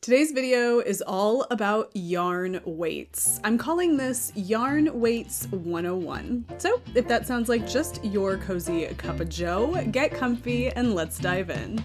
Today's video is all about yarn weights. I'm calling this Yarn Weights 101. So if that sounds like just your cozy cup of joe, get comfy and let's dive in.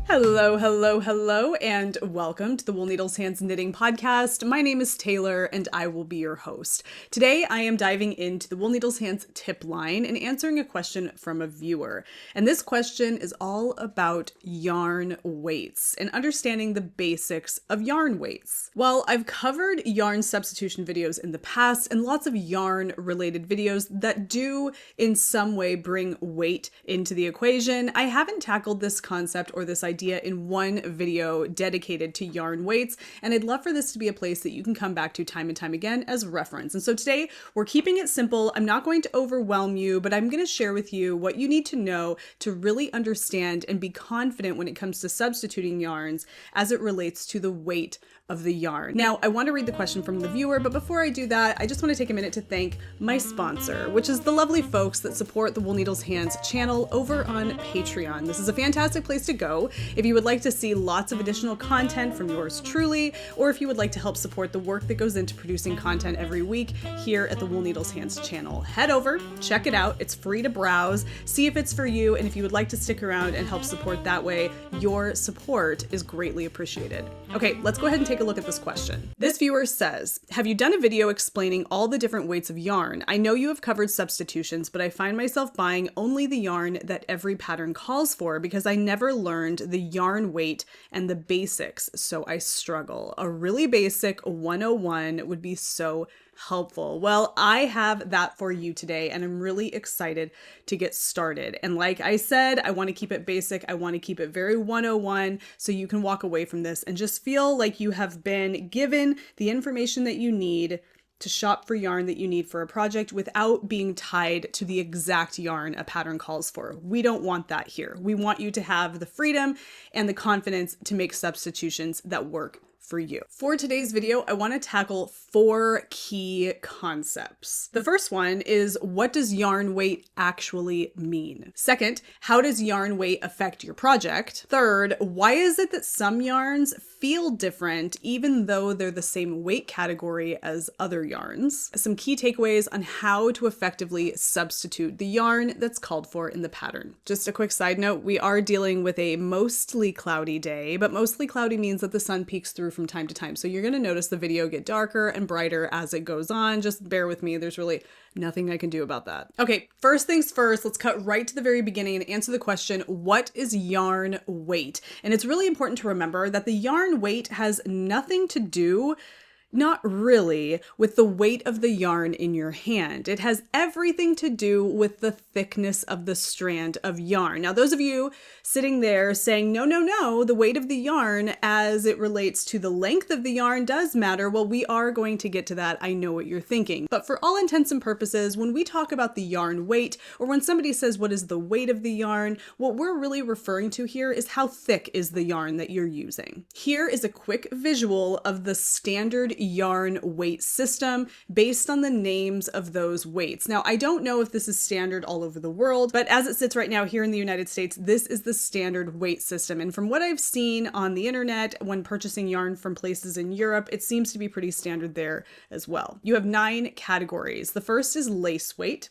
Hello, and welcome to the Wool Needles Hands Knitting Podcast. My name is Taylor, and I will be your host. Today, I am diving into the Wool Needles Hands tip line and answering a question from a viewer. And this question is all about yarn weights and understanding the basics of yarn weights. While I've covered yarn substitution videos in the past and lots of yarn-related videos that do in some way bring weight into the equation, I haven't tackled this concept or this idea in one video dedicated to yarn weights, and I'd love for this to be a place that you can come back to time and time again as reference. And so today we're keeping it simple. I'm not going to overwhelm you, but I'm going to share with you what you need to know to really understand and be confident when it comes to substituting yarns as it relates to the weight of the yarn. Now, I want to read the question from the viewer, but before I do that, I just want to take a minute to thank my sponsor, which is the lovely folks that support the Wool Needles Hands channel over on Patreon. This is a fantastic place to go if you would like to see lots of additional content from yours truly, or if you would like to help support the work that goes into producing content every week here at the Wool Needles Hands channel. Head over, check it out. It's free to browse, see if it's for you, and if you would like to stick around and help support that way, your support is greatly appreciated. Okay, let's go ahead and take a look at this question. This viewer says, have you done a video explaining all the different weights of yarn? I know you have covered substitutions, but I find myself buying only the yarn that every pattern calls for because I never learned the yarn weight and the basics, so I struggle. A really basic 101 would be so helpful. Well, I have that for you today, and I'm really excited to get started. And like I said, I want to keep it basic. I want to keep it very 101 so you can walk away from this and just feel like you have been given the information that you need to shop for yarn that you need for a project without being tied to the exact yarn a pattern calls for. We don't want that here. We want you to have the freedom and the confidence to make substitutions that work for you. For today's video, I want to tackle 4 key concepts. The first one is, what does yarn weight actually mean? Second, how does yarn weight affect your project? Third, why is it that some yarns feel different even though they're the same weight category as other yarns? Some key takeaways on how to effectively substitute the yarn that's called for in the pattern. Just a quick side note, we are dealing with a mostly cloudy day, but mostly cloudy means that the sun peeks through from time to time. So you're going to notice the video get darker and brighter as it goes on. Just bear with me. There's really nothing I can do about that. Okay, first things first, let's cut right to the very beginning and answer the question, what is yarn weight? And it's really important to remember that the yarn weight has nothing to do, not really, with the weight of the yarn in your hand. It has everything to do with the thickness of the strand of yarn. Now, those of you sitting there saying, no, the weight of the yarn as it relates to the length of the yarn does matter. Well, we are going to get to that. I know what you're thinking. But for all intents and purposes, when we talk about the yarn weight, or when somebody says, what is the weight of the yarn? What we're really referring to here is how thick is the yarn that you're using. Here is a quick visual of the standard yarn weight system based on the names of those weights. Now, I don't know if this is standard all over the world, but as it sits right now here in the United States, this is the standard weight system. And from what I've seen on the internet when purchasing yarn from places in Europe, it seems to be pretty standard there as well. You have 9 categories. The first is lace weight,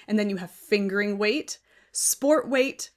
and then you have fingering weight, sport weight,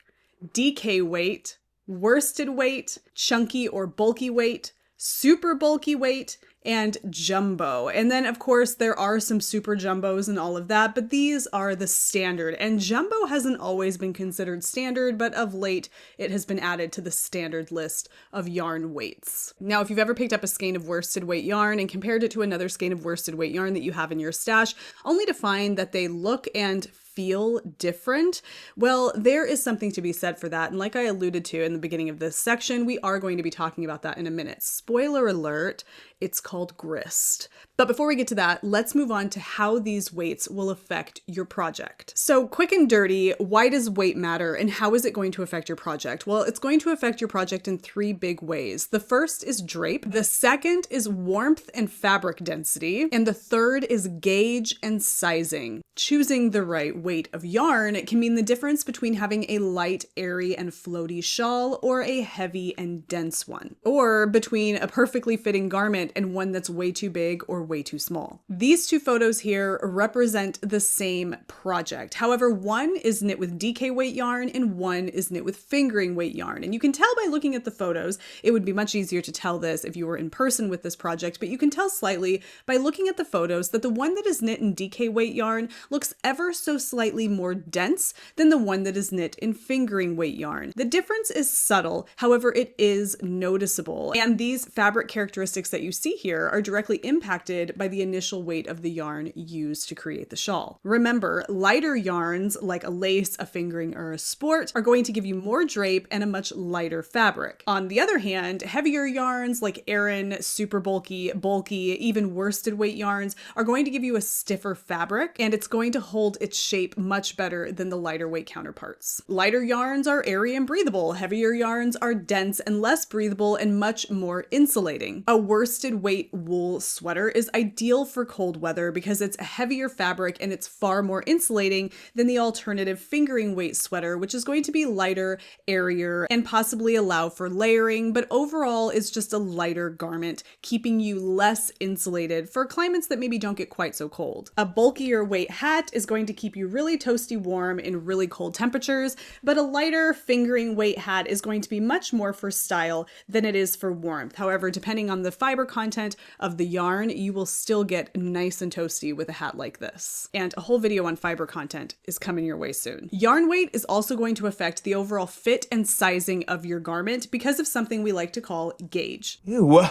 DK weight, worsted weight, chunky or bulky weight, super bulky weight, and jumbo. And then of course there are some super jumbos and all of that, but these are the standard. And jumbo hasn't always been considered standard, but of late it has been added to the standard list of yarn weights. Now, if you've ever picked up a skein of worsted weight yarn and compared it to another skein of worsted weight yarn that you have in your stash, only to find that they look and feel different, well, there is something to be said for that. And like I alluded to in the beginning of this section, we are going to be talking about that in a minute. Spoiler alert, it's called GRIST. But before we get to that, let's move on to how these weights will affect your project. So quick and dirty, why does weight matter and how is it going to affect your project? Well, it's going to affect your project in 3 big ways. The first is drape, the second is warmth and fabric density, and the third is gauge and sizing. Choosing the right weight of yarn can mean the difference between having a light, airy, and floaty shawl or a heavy and dense one, or between a perfectly fitting garment and one that's way too big or way too small. These 2 photos here represent the same project. However, one is knit with DK weight yarn and one is knit with fingering weight yarn. And you can tell by looking at the photos, it would be much easier to tell this if you were in person with this project, but you can tell slightly by looking at the photos that the one that is knit in DK weight yarn looks ever so slightly more dense than the one that is knit in fingering weight yarn. The difference is subtle, however, it is noticeable. And these fabric characteristics that you see here are directly impacted by the initial weight of the yarn used to create the shawl. Remember, lighter yarns like a lace, a fingering, or a sport are going to give you more drape and a much lighter fabric. On the other hand, heavier yarns like Aran, super bulky, even worsted weight yarns are going to give you a stiffer fabric, and it's going to hold its shape much better than the lighter weight counterparts. Lighter yarns are airy and breathable. Heavier yarns are dense and less breathable and much more insulating. A worsted weight wool sweater is ideal for cold weather because it's a heavier fabric and it's far more insulating than the alternative fingering weight sweater, which is going to be lighter, airier, and possibly allow for layering, but overall is just a lighter garment, keeping you less insulated for climates that maybe don't get quite so cold. A bulkier weight hat is going to keep you really toasty warm in really cold temperatures, but a lighter fingering weight hat is going to be much more for style than it is for warmth. However, depending on the fiber content of the yarn, you will still get nice and toasty with a hat like this. And a whole video on fiber content is coming your way soon. Yarn weight is also going to affect the overall fit and sizing of your garment because of something we like to call gauge. Ew.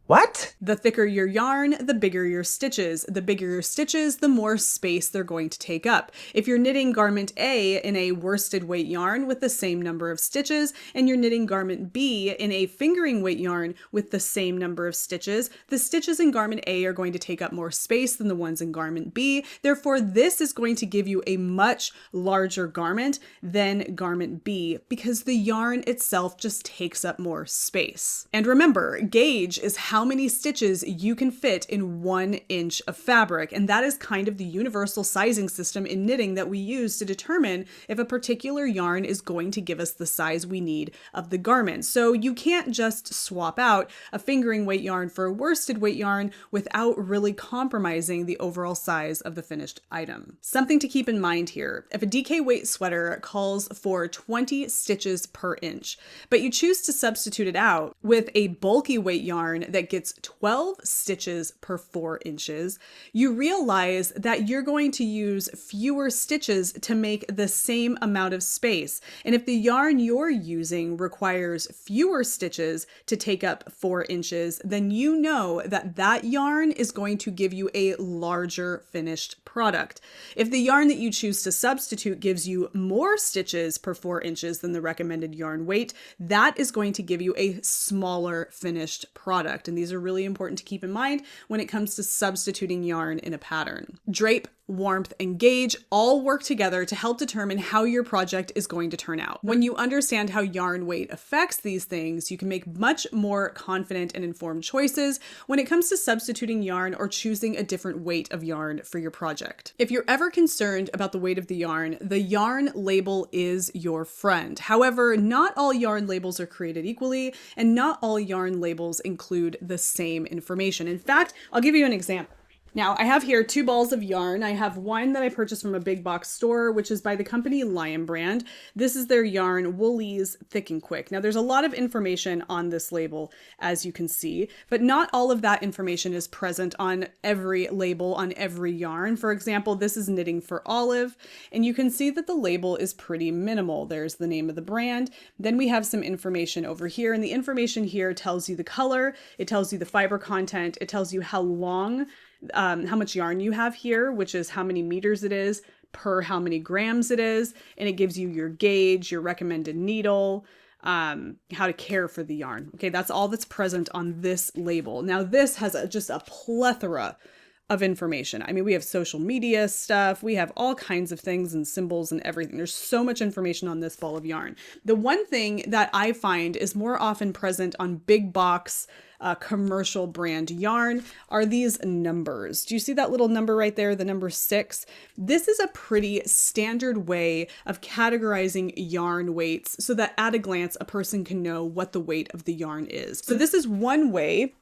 What? The thicker your yarn, the bigger your stitches. The bigger your stitches, the more space they're going to take up. If you're knitting garment A in a worsted weight yarn with the same number of stitches, and you're knitting garment B in a fingering weight yarn with the same number of stitches, the stitches in garment A are going to take up more space than the ones in garment B. Therefore, this is going to give you a much larger garment than garment B because the yarn itself just takes up more space. And remember, gauge is how many stitches you can fit in 1 inch of fabric. And that is kind of the universal sizing system in knitting that we use to determine if a particular yarn is going to give us the size we need of the garment. So you can't just swap out a fingering weight yarn for a worsted weight yarn without really compromising the overall size of the finished item. Something to keep in mind here, if a DK weight sweater calls for 20 stitches per inch, but you choose to substitute it out with a bulky weight yarn that gets 12 stitches per 4 inches, you realize that you're going to use fewer stitches to make the same amount of space. And if the yarn you're using requires fewer stitches to take up 4 inches, then you know that that yarn is going to give you a larger finished product. If the yarn that you choose to substitute gives you more stitches per 4 inches than the recommended yarn weight, that is going to give you a smaller finished product. And these are really important to keep in mind when it comes to substituting yarn in a pattern. Drape, warmth, and gauge all work together to help determine how your project is going to turn out. When you understand how yarn weight affects these things, you can make much more confident and informed choices when it comes to substituting yarn or choosing a different weight of yarn for your project. If you're ever concerned about the weight of the yarn label is your friend. However, not all yarn labels are created equally, and not all yarn labels include the same information. In fact, I'll give you an example. Now, I have here 2 balls of yarn. I have one that I purchased from a big box store, which is by the company Lion Brand. This is their yarn, Woolies Thick and Quick. Now, there's a lot of information on this label, as you can see, but not all of that information is present on every label on every yarn. For example, this is Knitting for Olive, and you can see that the label is pretty minimal. There's the name of the brand. Then we have some information over here, and the information here tells you the color, it tells you the fiber content, it tells you how long, how much yarn you have here, which is how many meters it is per how many grams it is. And it gives you your gauge, your recommended needle, how to care for the yarn. Okay, that's all that's present on this label. Now this has just a plethora of information. I mean, we have social media stuff, we have all kinds of things and symbols and everything. There's so much information on this ball of yarn. The one thing that I find is more often present on big box commercial brand yarn are these numbers. Do you see that little number right there, the number 6? This is a pretty standard way of categorizing yarn weights so that at a glance, a person can know what the weight of the yarn is. So this is one way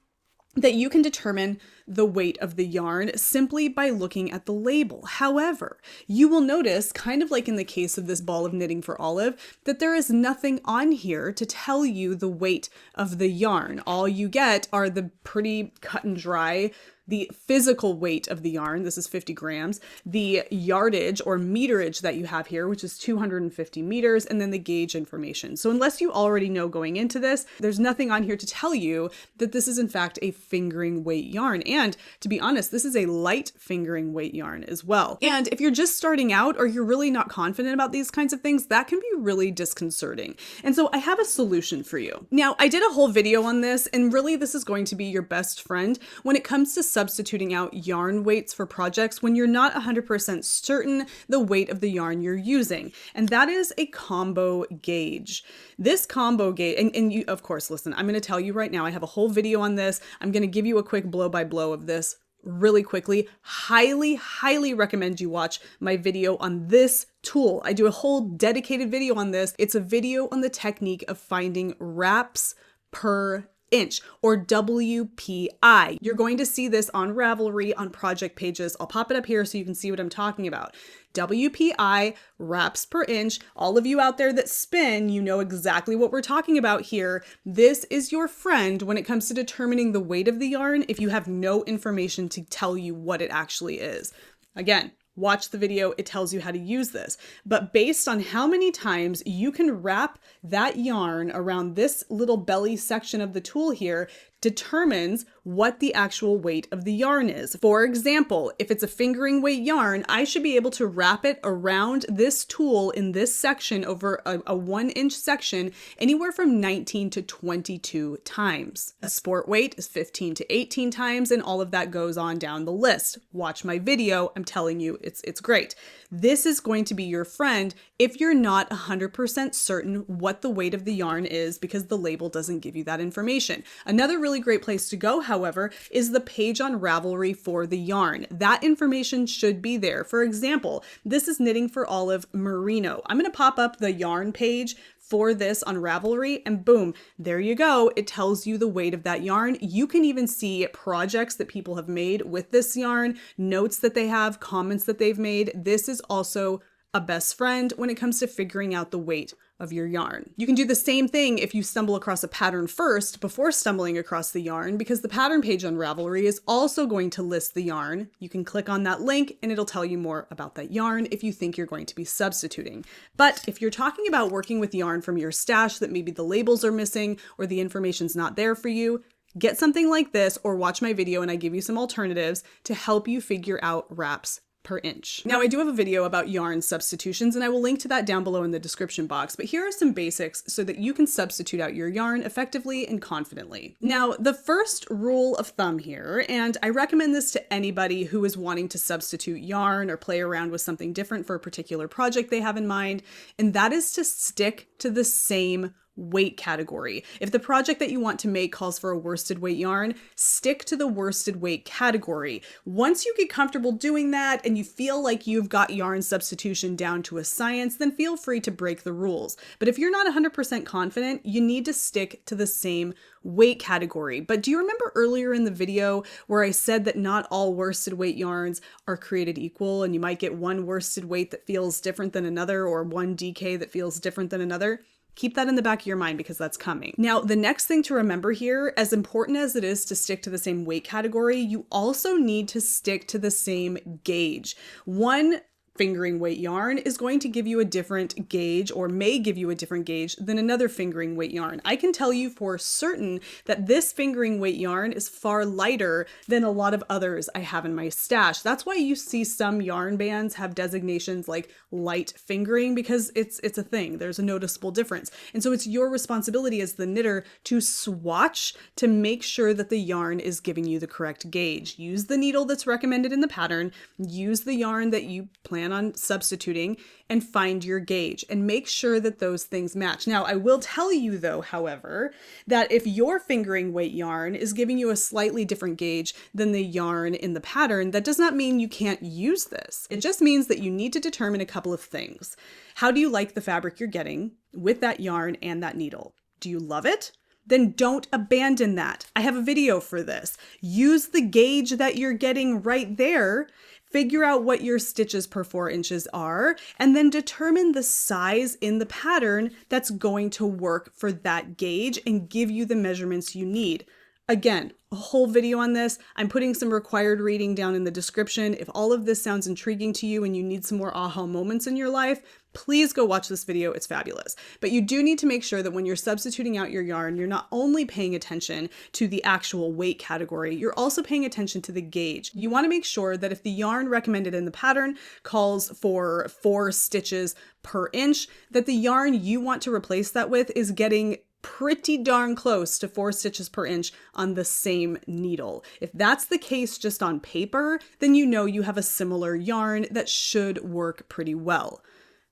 that you can determine the weight of the yarn simply by looking at the label. However, you will notice, kind of like in the case of this ball of knitting for Olive, that there is nothing on here to tell you the weight of the yarn. All you get are the pretty cut and dry, the physical weight of the yarn, this is 50 grams, the yardage or meterage that you have here, which is 250 meters, and then the gauge information. So unless you already know going into this, there's nothing on here to tell you that this is in fact a fingering weight yarn. And to be honest, this is a light fingering weight yarn as well. And if you're just starting out or you're really not confident about these kinds of things, that can be really disconcerting. And so I have a solution for you. Now, I did a whole video on this, and really this is going to be your best friend when it comes to substituting out yarn weights for projects when you're not 100% certain the weight of the yarn you're using. And that is a combo gauge. This combo gauge, and you, of course, listen, I'm going to tell you right now, I have a whole video on this. I'm going to give you a quick blow by blow of this really quickly. Highly recommend you watch my video on this tool. I do a whole dedicated video on this. It's a video on the technique of finding wraps per inch, or WPI. You're going to see this on Ravelry on project pages. I'll pop it up here so you can see what I'm talking about. WPI, wraps per inch. All of you out there that spin, you know exactly what we're talking about here. This is your friend when it comes to determining the weight of the yarn if you have no information to tell you what it actually is. Again, watch the video, it tells you how to use this. But based on how many times you can wrap that yarn around this little belly section of the tool here determines what the actual weight of the yarn is. For example, if it's a fingering weight yarn, I should be able to wrap it around this tool in this section over a 1-inch section anywhere from 19 to 22 times. A sport weight is 15 to 18 times, and all of that goes on down the list. Watch my video, I'm telling you, it's great. This is going to be your friend if you're not 100% certain what the weight of the yarn is because the label doesn't give you that information. Another really great place to go, however, is the page on Ravelry for the yarn. That information should be there. For example, this is Knitting for Olive Merino. I'm going to pop up the yarn page for this on Ravelry, and boom, there you go. It tells you the weight of that yarn. You can even see projects that people have made with this yarn, notes that they have, comments that they've made. This is also a best friend when it comes to figuring out the weight of your yarn. You can do the same thing if you stumble across a pattern first before stumbling across the yarn, because the pattern page on Ravelry is also going to list the yarn. You can click on that link and it'll tell you more about that yarn if you think you're going to be substituting. But if you're talking about working with yarn from your stash that maybe the labels are missing or the information's not there for you, get something like this or watch my video and I give you some alternatives to help you figure out wraps per inch. Now, I do have a video about yarn substitutions and I will link to that down below in the description box, but here are some basics so that you can substitute out your yarn effectively and confidently. Now, the first rule of thumb here, and I recommend this to anybody who is wanting to substitute yarn or play around with something different for a particular project they have in mind, and that is to stick to the same weight category. If the project that you want to make calls for a worsted weight yarn, stick to the worsted weight category. Once you get comfortable doing that and you feel like you've got yarn substitution down to a science, then feel free to break the rules. But if you're not 100% confident, you need to stick to the same weight category. But do you remember earlier in the video where I said that not all worsted weight yarns are created equal and you might get one worsted weight that feels different than another or one DK that feels different than another? Keep that in the back of your mind because that's coming. Now, the next thing to remember here, as important as it is to stick to the same weight category, you also need to stick to the same gauge. One fingering weight yarn is going to give you a different gauge, or may give you a different gauge than another fingering weight yarn. I can tell you for certain that this fingering weight yarn is far lighter than a lot of others I have in my stash. That's why you see some yarn bands have designations like light fingering, because it's a thing. There's a noticeable difference. And so it's your responsibility as the knitter to swatch to make sure that the yarn is giving you the correct gauge. Use the needle that's recommended in the pattern, use the yarn that you plan on substituting, and find your gauge and make sure that those things match. Now, I will tell you though, however, that if your fingering weight yarn is giving you a slightly different gauge than the yarn in the pattern, that does not mean you can't use this. It just means that you need to determine a couple of things. How do you like the fabric you're getting with that yarn and that needle? Do you love it? Then don't abandon that. I have a video for this. Use the gauge that you're getting right there, figure out what your stitches per 4 inches are, and then determine the size in the pattern that's going to work for that gauge and give you the measurements you need. Again, a whole video on this. I'm putting some required reading down in the description. If all of this sounds intriguing to you and you need some more aha moments in your life, please go watch this video. It's fabulous. But you do need to make sure that when you're substituting out your yarn, you're not only paying attention to the actual weight category, you're also paying attention to the gauge. You want to make sure that if the yarn recommended in the pattern calls for 4 stitches per inch, that the yarn you want to replace that with is getting pretty darn close to 4 stitches per inch on the same needle. If that's the case just on paper, then you know you have a similar yarn that should work pretty well.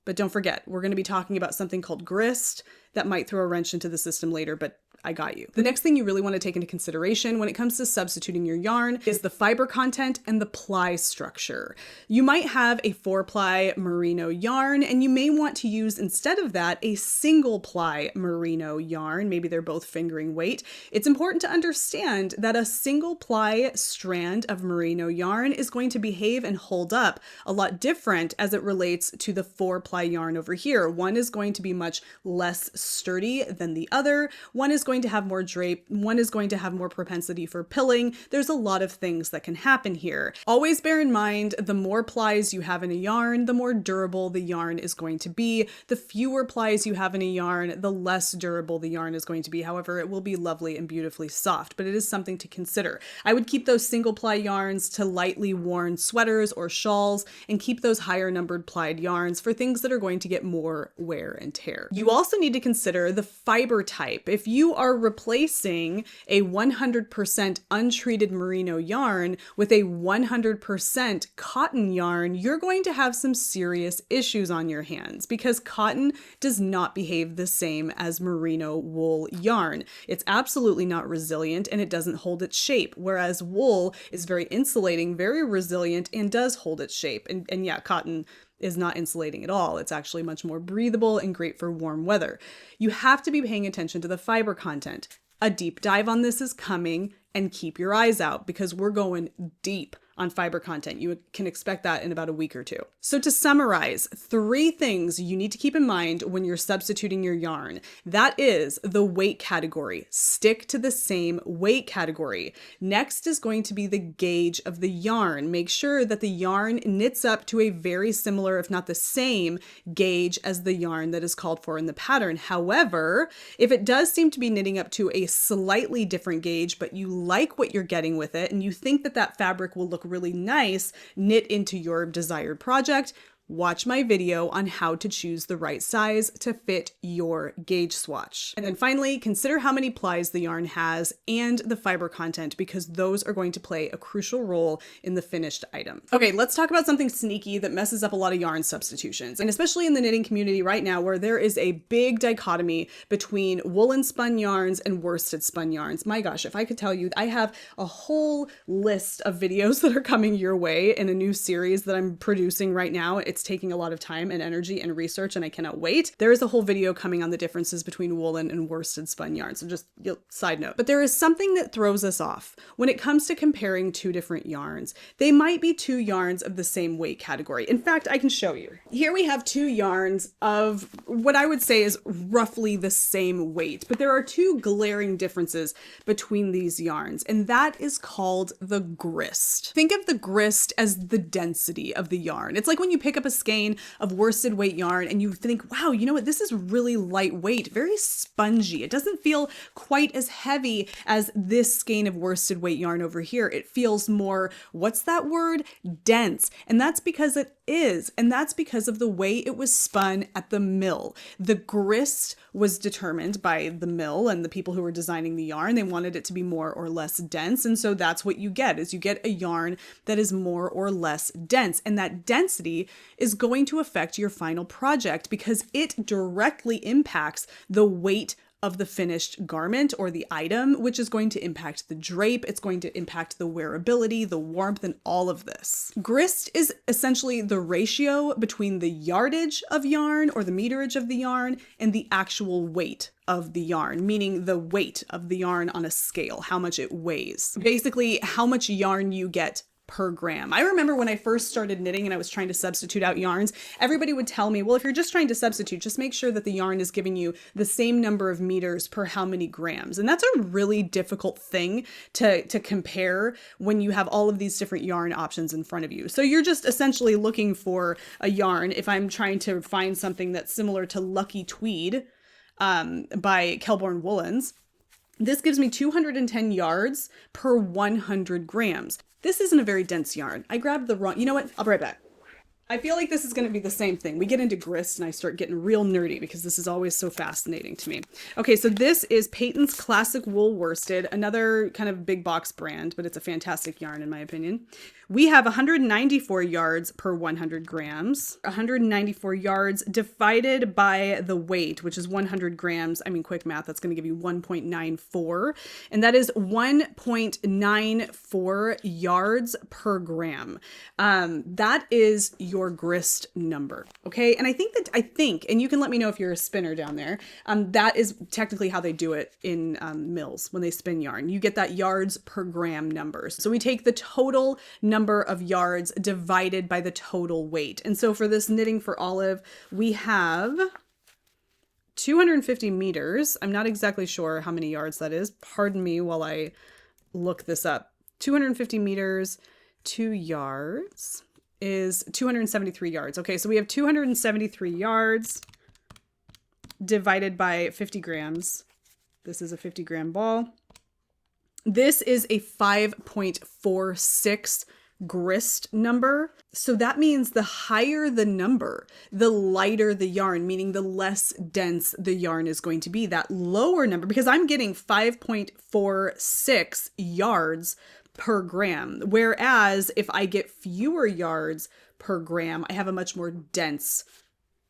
But don't forget, we're going to be talking about something called GRIST that might throw a wrench into the system later, but I got you. The next thing you really want to take into consideration when it comes to substituting your yarn is the fiber content and the ply structure. You might have a 4-ply merino yarn, and you may want to use instead of that a single ply merino yarn. Maybe they're both fingering weight. It's important to understand that a single ply strand of merino yarn is going to behave and hold up a lot different as it relates to the 4-ply yarn over here. One is going to be much less sturdy than the other. One is going to have more drape. One is going to have more propensity for pilling. There's a lot of things that can happen here. Always bear in mind, the more plies you have in a yarn, the more durable the yarn is going to be. The fewer plies you have in a yarn, the less durable the yarn is going to be. However, it will be lovely and beautifully soft, but it is something to consider. I would keep those single ply yarns to lightly worn sweaters or shawls, and keep those higher numbered plied yarns for things that are going to get more wear and tear. You also need to consider the fiber type. If you are replacing a 100% untreated merino yarn with a 100% cotton yarn, you're going to have some serious issues on your hands, because cotton does not behave the same as merino wool yarn. It's absolutely not resilient, and it doesn't hold its shape, whereas wool is very insulating, very resilient, and does hold its shape. And yeah, cotton is not insulating at all. It's actually much more breathable and great for warm weather. You have to be paying attention to the fiber content. A deep dive on this is coming, and keep your eyes out, because we're going deep on fiber content. You can expect that in about a week or two. So to summarize, 3 things you need to keep in mind when you're substituting your yarn. That is the weight category. Stick to the same weight category. Next is going to be the gauge of the yarn. Make sure that the yarn knits up to a very similar, if not the same, gauge as the yarn that is called for in the pattern. However, if it does seem to be knitting up to a slightly different gauge, but you like what you're getting with it, and you think that that fabric will look really nice knit into your desired project, watch my video on how to choose the right size to fit your gauge swatch. And then finally, consider how many plies the yarn has and the fiber content, because those are going to play a crucial role in the finished item. Okay, let's talk about something sneaky that messes up a lot of yarn substitutions, and especially in the knitting community right now, where there is a big dichotomy between woolen spun yarns and worsted spun yarns. My gosh, if I could tell you, I have a whole list of videos that are coming your way in a new series that I'm producing right now. It's taking a lot of time and energy and research, and I cannot wait. There is a whole video coming on the differences between woolen and worsted spun yarn. So just side note. But there is something that throws us off when it comes to comparing 2 different yarns. They might be 2 yarns of the same weight category. In fact, I can show you. Here we have 2 yarns of what I would say is roughly the same weight, but there are 2 glaring differences between these yarns, and that is called the grist. Think of the grist as the density of the yarn. It's like when you pick up up a skein of worsted weight yarn and you think, wow, you know what? This is really lightweight, very spongy. It doesn't feel quite as heavy as this skein of worsted weight yarn over here. It feels more, what's that word? Dense. And that's because it is. And that's because of the way it was spun at the mill. The grist was determined by the mill and the people who were designing the yarn. They wanted it to be more or less dense. And so that's what you get, is you get a yarn that is more or less dense. And that density is going to affect your final project because it directly impacts the weight of the finished garment or the item, which is going to impact the drape. It's going to impact the wearability, the warmth, and all of this. Grist is essentially the ratio between the yardage of yarn or the meterage of the yarn and the actual weight of the yarn, meaning the weight of the yarn on a scale, how much it weighs. Basically, how much yarn you get per gram. I remember when I first started knitting and I was trying to substitute out yarns, everybody would tell me, well, if you're just trying to substitute, just make sure that the yarn is giving you the same number of meters per how many grams. And that's a really difficult thing to compare when you have all of these different yarn options in front of you. So you're just essentially looking for a yarn. If I'm trying to find something that's similar to Lucky Tweed by Kelborn Woolens, this gives me 210 yards per 100 grams. This isn't a very dense yarn. I grabbed the wrong, you know what? I'll be right back. I feel like this is going to be the same thing. We get into grist and I start getting real nerdy because this is always so fascinating to me. Okay, so this is Peyton's Classic Wool Worsted, another kind of big box brand, but it's a fantastic yarn in my opinion. We have 194 yards per 100 grams, 194 yards divided by the weight, which is 100 grams. I mean, quick math, that's going to give you 1.94. And that is 1.94 yards per gram. That is your grist number. Okay. And I think, and you can let me know if you're a spinner down there, that is technically how they do it in mills when they spin yarn. You get that yards per gram numbers. So we take the total number of yards divided by the total weight. And so for this knitting for Olive, we have 250 meters. I'm not exactly sure how many yards that is. Pardon me while I look this up. 250 meters, 2 yards is 273 yards. Okay, so we have 273 yards divided by 50 grams. This is a 50 gram ball. This is a 5.46 grist number. So that means the higher the number, the lighter the yarn, meaning the less dense the yarn is going to be. That lower number, because I'm getting 5.46 yards per gram. Whereas if I get fewer yards per gram, I have a much more dense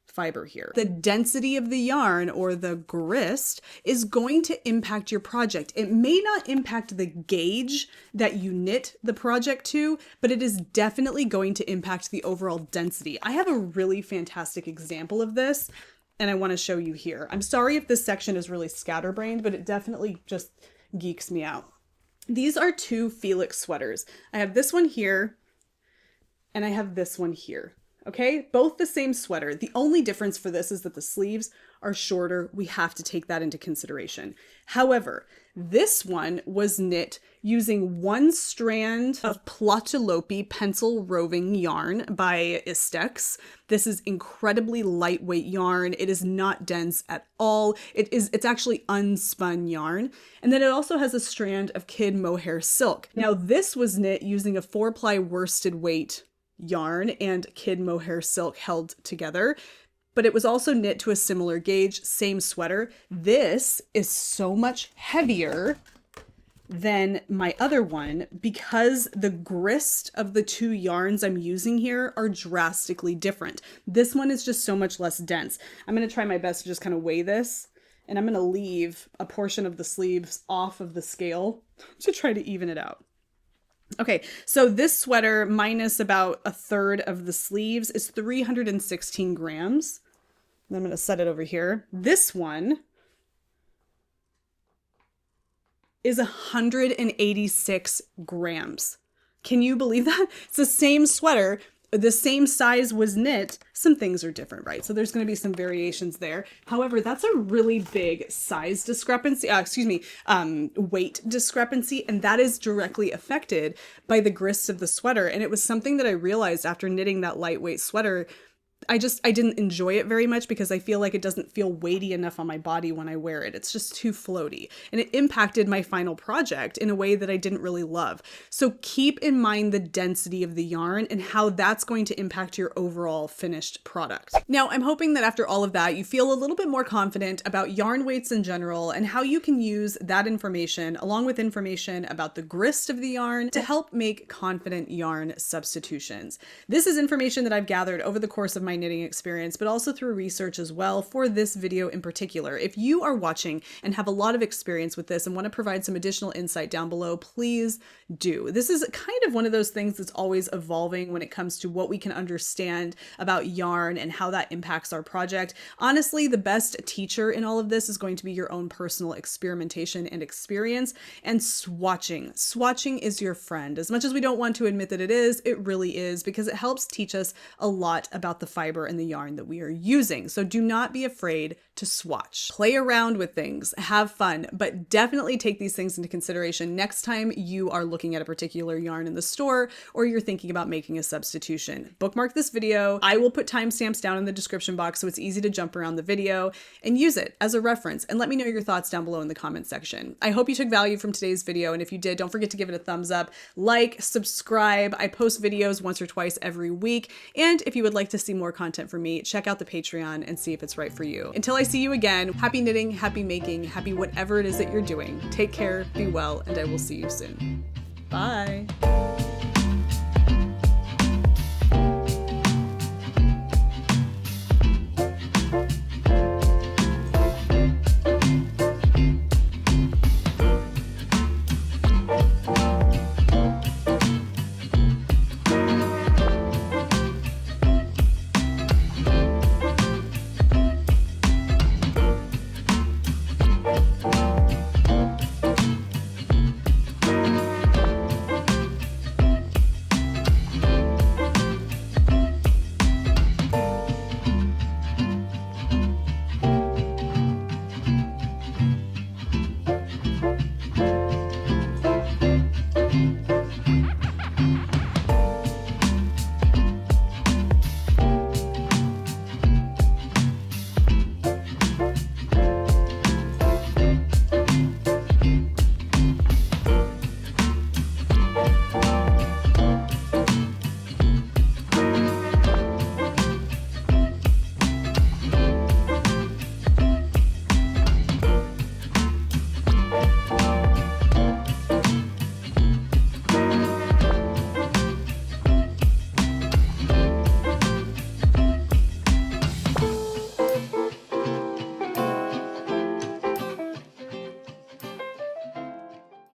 fiber here. The density of the yarn, or the grist, is going to impact your project. It may not impact the gauge that you knit the project to, but it is definitely going to impact the overall density. I have a really fantastic example of this, and I want to show you here. I'm sorry if this section is really scatterbrained, but it definitely just geeks me out. These are 2 Felix sweaters. I have this one here, and I have this one here. Okay, both the same sweater. The only difference for this is that the sleeves are shorter. We have to take that into consideration. However, this one was knit using 1 strand of Plotalope pencil roving yarn by Istex. This is incredibly lightweight yarn. It is not dense at all. It's actually unspun yarn. And then it also has a strand of kid mohair silk. Now this was knit using a 4-ply worsted weight yarn and kid mohair silk held together, but it was also knit to a similar gauge, same sweater. This is so much heavier than my other one because the grist of the 2 yarns I'm using here are drastically different. This one is just so much less dense. I'm going to try my best to just kind of weigh this, and I'm going to leave a portion of the sleeves off of the scale to try to even it out. Okay, so this sweater minus about a third of the sleeves is 316 grams. And I'm going to set it over here. This one is 186 grams. Can you believe that? It's the same sweater, the same size was knit, some things are different, right? So there's going to be some variations there. However, that's a really big size discrepancy, weight discrepancy, and that is directly affected by the grist of the sweater. And it was something that I realized after knitting that lightweight sweater. I didn't enjoy it very much because I feel like it doesn't feel weighty enough on my body when I wear it. It's just too floaty, and it impacted my final project in a way that I didn't really love. So keep in mind the density of the yarn and how that's going to impact your overall finished product. Now, I'm hoping that after all of that, you feel a little bit more confident about yarn weights in general and how you can use that information along with information about the grist of the yarn to help make confident yarn substitutions. This is information that I've gathered over the course of my knitting experience, but also through research as well for this video in particular. If you are watching and have a lot of experience with this and want to provide some additional insight down below, please do. This is kind of one of those things that's always evolving when it comes to what we can understand about yarn and how that impacts our project. Honestly, the best teacher in all of this is going to be your own personal experimentation and experience, and swatching. Swatching is your friend. As much as we don't want to admit that it is, it really is, because it helps teach us a lot about the fiber and the yarn that we are using. So do not be afraid to swatch. Play around with things, have fun, but definitely take these things into consideration next time you are looking at a particular yarn in the store or you're thinking about making a substitution. Bookmark this video. I will put timestamps down in the description box so it's easy to jump around the video, and use it as a reference, and let me know your thoughts down below in the comment section. I hope you took value from today's video, and if you did, don't forget to give it a thumbs up, like, subscribe. I post videos once or twice every week, and if you would like to see more content from me, check out the Patreon and see if it's right for you. Until I see you again, happy knitting, happy making, happy whatever it is that you're doing. Take care, be well, and I will see you soon. Bye.